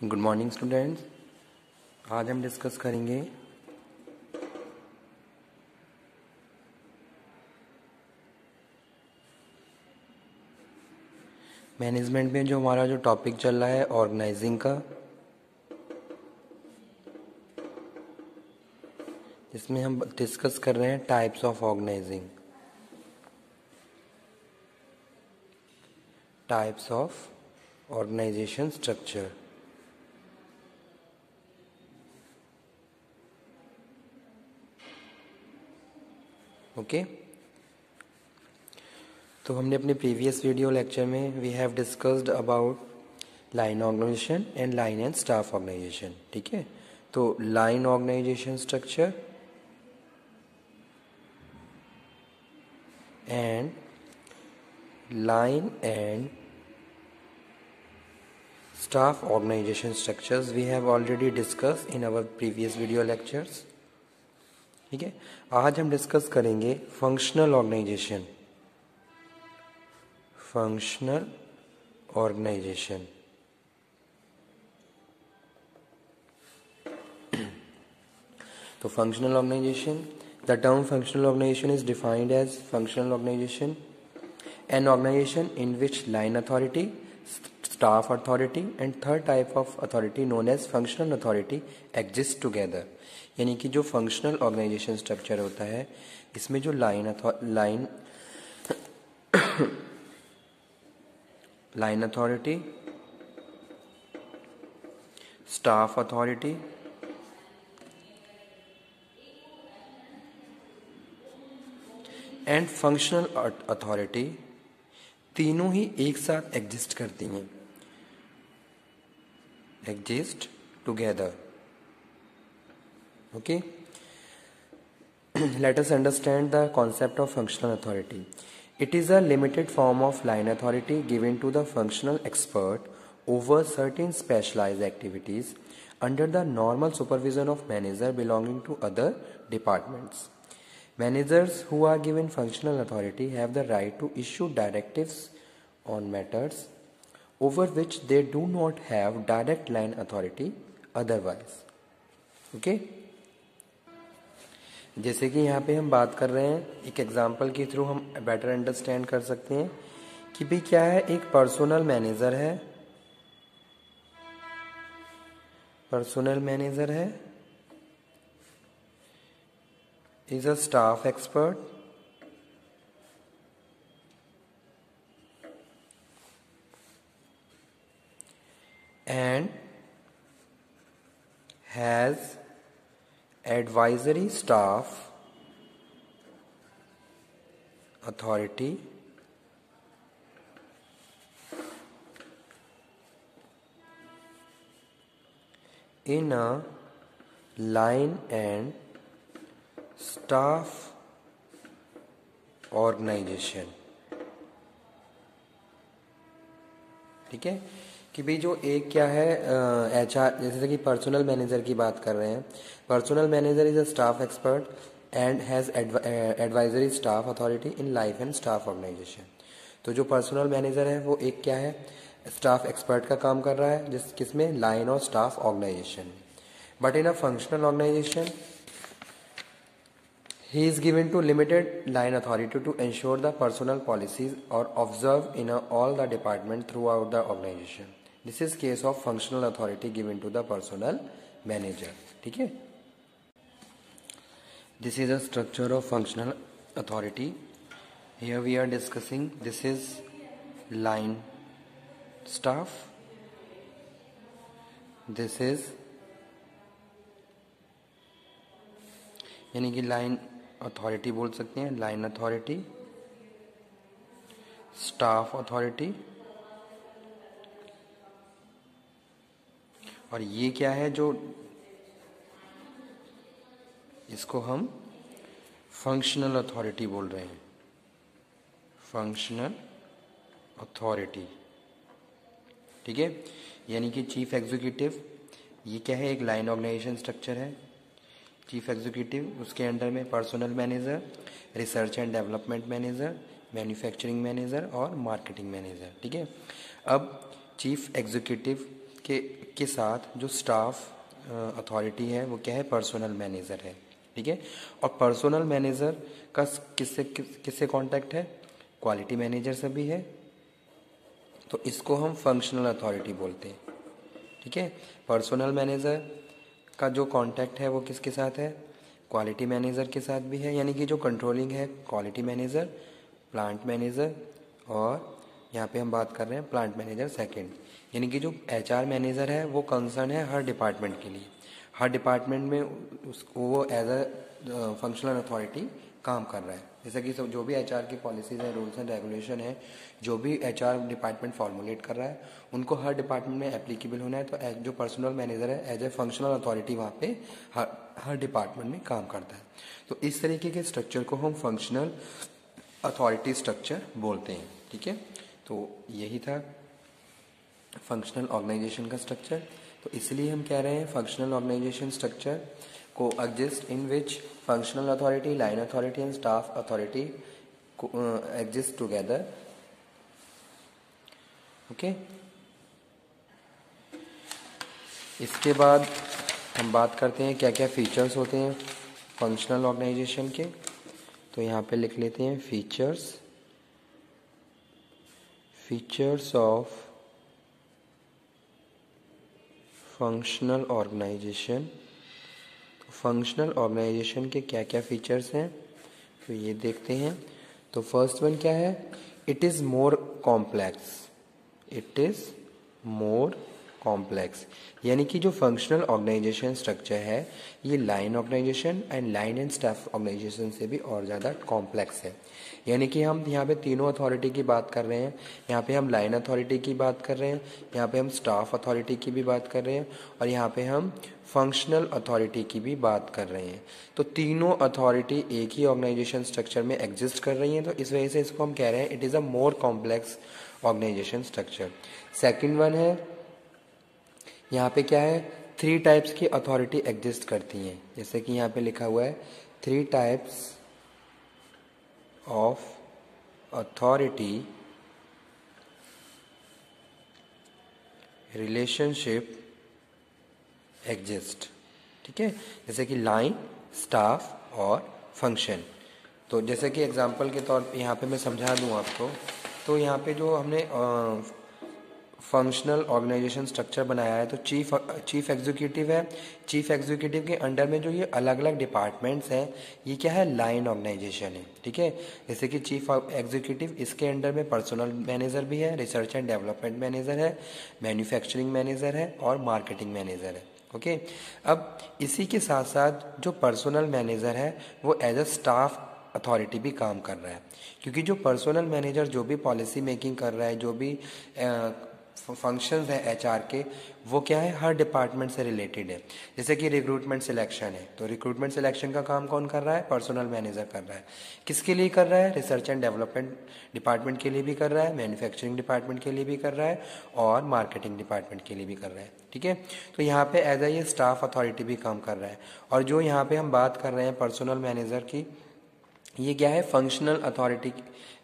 Good morning students. आज हम discuss करेंगे मैनेजमेंट में जो हमारा जो टॉपिक चल रहा है ऑर्गेनाइजिंग का, इसमें हम डिस्कस कर रहे हैं types of organizing, types of organization structure. Okay, तो हमने अपने प्रीवियस वीडियो लेक्चर में we have discussed about line organization and line and staff organization. ठीक है, तो line organization structure and line and staff organization structures we have already discussed in our previous video lectures। ठीक है, आज हम discuss करेंगे functional organization. Functional organization तो functional organization, the term functional organization is defined as functional organization an organization in which line authority, staff authority and third type of authority known as functional authority exist together। यानी कि जो functional organization structure होता है, इसमें जो line authority, staff authority and functional authority तीनों ही एक साथ एग्जिस्ट करती हैं, exist together. Okay, let us understand the concept of functional authority. It is a limited form of line authority given to the functional expert over certain specialized activities under the normal supervision of manager belonging to other departments. Managers who are given functional authority have the right to issue directives on matters over which they do not have direct line authority otherwise। Okay? जैसे कि यहाँ पे हम बात कर रहे हैं, एक एग्जांपल के थ्रू हम बेटर अंडरस्टैंड कर सकते हैं कि भाई क्या है, एक पर्सनल मैनेजर है, पर्सनल मैनेजर है, is a staff expert and has advisory staff authority in a line and staff organization. ठीक है, कि भाई जो एक क्या है HR, जैसे कि पर्सनल मैनेजर की बात कर रहे हैं, personal manager is a staff expert and has advisory staff authority in life and staff organization. तो जो पर्सनल मैनेजर है वो एक क्या है, स्टाफ एक्सपर्ट का काम कर रहा है, किसमें, लाइन और staff organization. But in a functional organization he is given to limited line authority to ensure the personnel policies are observed in all the department throughout the organization। This is case of functional authority given to the personnel manager। ठीक है, this is a structure of functional authority। Here we are discussing, this is line staff, this is यानी कि line authority बोल सकते हैं, line authority, staff authority, और ये क्या है, जो इसको हम फंक्शनल अथॉरिटी बोल रहे हैं, फंक्शनल अथॉरिटी। ठीक है, यानी कि चीफ एग्जीक्यूटिव, ये क्या है, एक लाइन ऑर्गेनाइजेशन स्ट्रक्चर है। चीफ एग्जीक्यूटिव, उसके अंडर में personal manager, research and development manager, manufacturing manager और मार्केटिंग मैनेजर। ठीक है, अब चीफ एग्जीक्यूटिव के साथ जो स्टाफ अथॉरिटी है वो क्या है, पर्सनल मैनेजर है, ठीक है। और पर्सनल मैनेजर का किससे कांटेक्ट है, क्वालिटी मैनेजर से भी है, तो इसको हम फंक्शनल अथॉरिटी बोलते हैं, ठीक है। पर्सनल मैनेजर का जो कांटेक्ट है वो किसके साथ है, क्वालिटी मैनेजर के साथ भी है, यानी कि जो कंट्रोलिंग है क्वालिटी मैनेजर, प्लांट मैनेजर, और यहाँ पे हम बात कर रहे हैं प्लांट मैनेजर सेकंड, यानी कि जो एचआर मैनेजर है वो कंसर्न है हर डिपार्टमेंट के लिए, हर डिपार्टमेंट में वो एज अ फंक्शनल अथॉरिटी काम कर रहा है। जैसे कि जो भी एचआर की पॉलिसीज है, रूल्स एंड रेगुलेशन है, जो भी एचआर डिपार्टमेंट फॉर्मुलेट कर रहा है उनको हर डिपार्टमेंट में एप्लीकेबल होना है, तो जो पर्सनल मैनेजर है एज ए फंक्शनल अथॉरिटी वहाँ पे हर डिपार्टमेंट में काम करता है। तो इस तरीके के स्ट्रक्चर को हम फंक्शनल अथॉरिटी स्ट्रक्चर बोलते हैं, ठीक है। तो यही था फंक्शनल ऑर्गेनाइजेशन का स्ट्रक्चर। तो इसलिए हम कह रहे हैं फंक्शनल ऑर्गेनाइजेशन स्ट्रक्चर को exist in which functional authority, line authority and staff authority exist together, okay. इसके बाद हम बात करते हैं क्या क्या फीचर्स होते हैं फंक्शनल ऑर्गेनाइजेशन के। तो यहाँ पे लिख लेते हैं features of functional organization. Functional organization के क्या क्या फीचर्स हैं तो ये देखते हैं। तो फर्स्ट वन क्या है, it is more complex, it is more complex, यानी कि जो फंक्शनल ऑर्गेनाइजेशन स्ट्रक्चर है ये line organization and line and staff organization से भी और ज़्यादा कॉम्प्लेक्स है। यानी कि हम यहाँ पे तीनों अथॉरिटी की बात कर रहे हैं, यहाँ पे हम लाइन अथॉरिटी की बात कर रहे हैं, यहाँ पे हम स्टाफ अथॉरिटी की भी बात कर रहे हैं, और यहाँ पे हम फंक्शनल अथॉरिटी की भी बात कर रहे हैं। तो तीनों अथॉरिटी एक ही ऑर्गेनाइजेशन स्ट्रक्चर में एग्जिस्ट कर रही हैं, तो इस वजह से इसको हम कह रहे हैं it is a more complex organization structure. Second one है, यहाँ पे क्या है, 3 टाइप्स की अथॉरिटी एग्जिस्ट करती हैं, जैसे कि यहाँ पे लिखा हुआ है 3 types of authority relationship exist, ठीक है। जैसे कि लाइन, स्टाफ और फंक्शन। तो जैसे कि एग्जांपल के तौर पे यहाँ पे मैं समझा दूँ आपको, तो यहाँ पे जो हमने फंक्शनल ऑर्गेनाइजेशन स्ट्रक्चर बनाया है, तो चीफ एग्जीक्यूटिव है, चीफ एग्जीक्यूटिव के अंडर में जो ये अलग अलग डिपार्टमेंट्स हैं ये क्या है, लाइन ऑर्गेनाइजेशन है, ठीक है। जैसे कि चीफ एग्जीक्यूटिव, इसके अंडर में पर्सनल मैनेजर भी है, रिसर्च एंड डेवलपमेंट मैनेजर है, मैन्युफैक्चरिंग मैनेजर है और मार्केटिंग मैनेजर है, ओके। अब इसी के साथ साथ जो पर्सनल मैनेजर है वो एज अ स्टाफ अथॉरिटी भी काम कर रहा है, क्योंकि जो पर्सनल मैनेजर जो भी पॉलिसी मेकिंग कर रहा है, जो भी फंक्शंस हैं एचआर के, वो क्या है, हर डिपार्टमेंट से रिलेटेड है। जैसे कि रिक्रूटमेंट सिलेक्शन है, तो रिक्रूटमेंट सिलेक्शन का काम कौन कर रहा है, पर्सनल मैनेजर कर रहा है। किसके लिए कर रहा है, रिसर्च एंड डेवलपमेंट डिपार्टमेंट के लिए भी कर रहा है, मैन्युफैक्चरिंग डिपार्टमेंट के लिए भी कर रहा है और मार्केटिंग डिपार्टमेंट के लिए भी कर रहा है, ठीक है। तो यहाँ पे एज ए ये स्टाफ अथॉरिटी भी काम कर रहा है। और जो यहाँ पे हम बात कर रहे हैं पर्सनल मैनेजर की, ये क्या है, फंक्शनल अथॉरिटी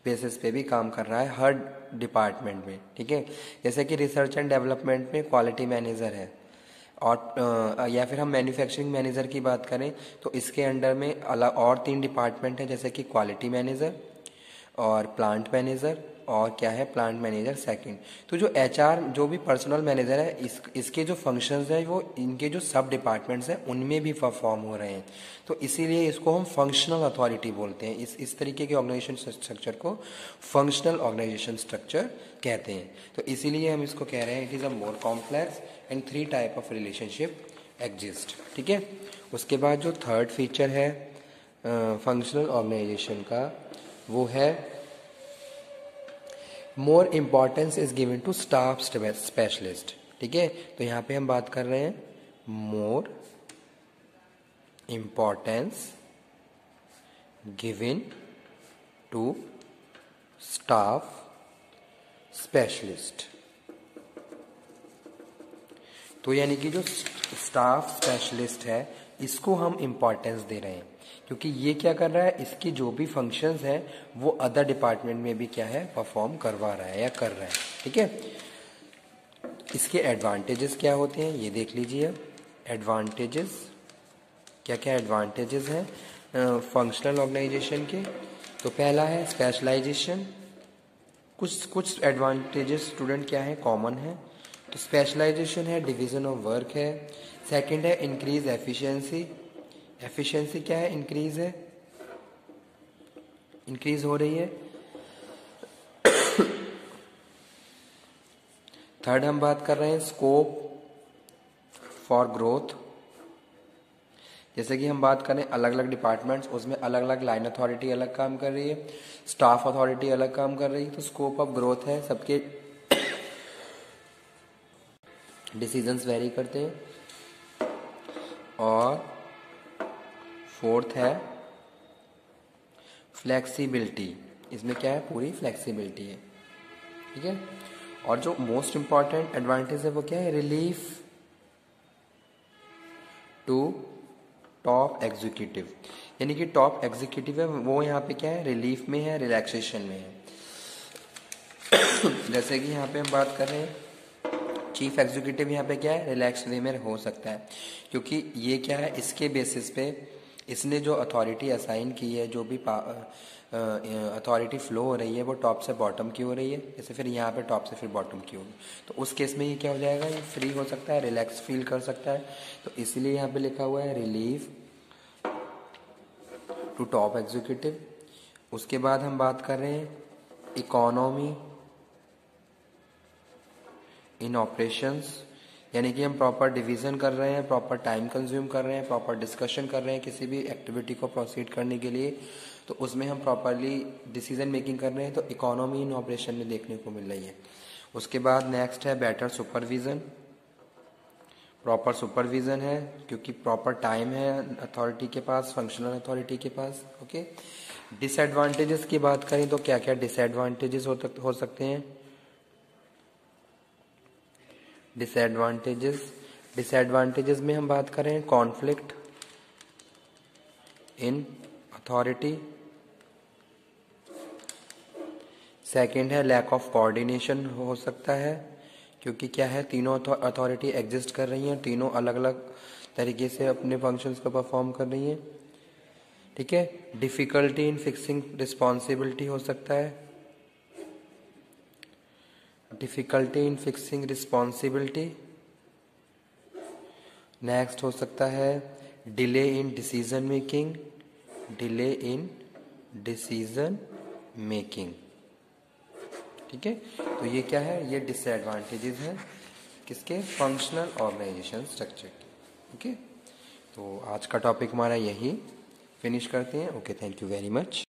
बेसिस पे भी काम कर रहा है हर डिपार्टमेंट में, ठीक है। जैसे कि रिसर्च एंड डेवलपमेंट में क्वालिटी मैनेजर है, और या फिर हम मैन्युफैक्चरिंग मैनेजर की बात करें तो इसके अंडर में अलग और 3 डिपार्टमेंट है, जैसे कि क्वालिटी मैनेजर और प्लांट मैनेजर और क्या है, प्लांट मैनेजर सेकंड। तो जो एचआर, जो भी पर्सनल मैनेजर है, इसके जो फंक्शंस हैं वो इनके जो सब डिपार्टमेंट्स हैं उनमें भी परफॉर्म हो रहे हैं, तो इसीलिए इसको हम फंक्शनल अथॉरिटी बोलते हैं। इस तरीके के ऑर्गेनाइजेशन स्ट्रक्चर को फंक्शनल ऑर्गेनाइजेशन स्ट्रक्चर कहते हैं। तो इसीलिए हम इसको कह रहे हैं it is a more complex and 3 type of relationship exist, ठीक है। उसके बाद जो थर्ड फीचर है फंक्शनल ऑर्गेनाइजेशन का, वो है more importance is given to staff specialist, ठीक है। तो यहाँ पे हम बात कर रहे हैं more importance given to staff specialist. तो यानी कि जो स्टाफ स्पेशलिस्ट है इसको हम इम्पॉर्टेंस दे रहे हैं, क्योंकि ये क्या कर रहा है, इसकी जो भी फंक्शंस हैं वो अदर डिपार्टमेंट में भी क्या है, परफॉर्म करवा रहा है या कर रहा है, ठीक है। इसके एडवांटेजेस क्या होते हैं ये देख लीजिए। एडवांटेजेस क्या क्या एडवांटेजेस हैं फंक्शनल ऑर्गेनाइजेशन के। तो पहला है स्पेशलाइजेशन। कुछ एडवांटेजेस स्टूडेंट क्या है कॉमन है। तो स्पेशलाइजेशन है, डिवीजन ऑफ वर्क है। सेकंड है इंक्रीज एफिशिएंसी। एफिशिएंसी क्या है, इंक्रीज है, इंक्रीज हो रही है। थर्ड हम बात कर रहे हैं स्कोप फॉर ग्रोथ। जैसे कि हम बात करें अलग अलग डिपार्टमेंट्स, उसमें अलग अलग लाइन अथॉरिटी अलग काम कर रही है, स्टाफ अथॉरिटी अलग काम कर रही है, तो स्कोप ऑफ ग्रोथ है, सबके डिसीजंस वेरी करते हैं। और फोर्थ है फ्लेक्सिबिलिटी। इसमें क्या है, पूरी फ्लेक्सिबिलिटी है, ठीक है। और जो मोस्ट इंपॉर्टेंट एडवांटेज है वो क्या है, रिलीफ टू टॉप एग्जीक्यूटिव। यानी कि टॉप एग्जीक्यूटिव है वो यहाँ पे क्या है, रिलीफ में है, रिलैक्सेशन में है। जैसे कि यहाँ पे हम बात कर रहे हैं चीफ एग्जीक्यूटिव, यहाँ पे क्या है, रिलैक्स वे में हो सकता है, क्योंकि ये क्या है, इसके बेसिस पे इसने जो अथॉरिटी असाइन की है, जो भी अथॉरिटी फ्लो हो रही है वो टॉप से बॉटम की हो रही है, जैसे फिर यहाँ पे टॉप से फिर बॉटम की होगी, तो उस केस में ये क्या हो जाएगा, ये फ्री हो सकता है, रिलैक्स फील कर सकता है। तो इसलिए यहाँ पे लिखा हुआ है रिलीफ टू टॉप एग्जीक्यूटिव। उसके बाद हम बात कर रहे हैं इकोनॉमी इन ऑपरेशंस, यानी कि हम प्रॉपर डिवीजन कर रहे हैं, प्रॉपर टाइम कंज्यूम कर रहे हैं, प्रॉपर डिस्कशन कर रहे हैं किसी भी एक्टिविटी को प्रोसीड करने के लिए, तो उसमें हम प्रॉपरली डिसीजन मेकिंग कर रहे हैं, तो इकोनॉमी इन ऑपरेशन में देखने को मिल रही है। उसके बाद नेक्स्ट है बेटर सुपरविजन। प्रॉपर सुपरविजन है क्योंकि प्रॉपर टाइम है अथॉरिटी के पास, फंक्शनल अथॉरिटी के पास, ओके। डिसएडवांटेजेस की बात करें तो क्या क्या डिसएडवांटेजेस हो सकते हैं। डिसएडवांटेजेस में हम बात करें कॉन्फ्लिक्ट इन अथॉरिटी। सेकंड है लैक ऑफ कोऑर्डिनेशन हो सकता है, क्योंकि क्या है, तीनों अथॉरिटी एग्जिस्ट कर रही हैं, तीनों अलग अलग तरीके से अपने फंक्शंस को परफॉर्म कर रही हैं, ठीक है। डिफिकल्टी इन फिक्सिंग रिस्पॉन्सिबिलिटी हो सकता है, difficulty in fixing responsibility. Next हो सकता है delay in decision making, delay in decision making, ठीक है। तो ये क्या है, ये डिसएडवांटेजेस हैं किसके, फंक्शनल ऑर्गेनाइजेशन स्ट्रक्चर के, ओके। तो आज का टॉपिक हमारा यही फिनिश करते हैं, okay, thank you very much.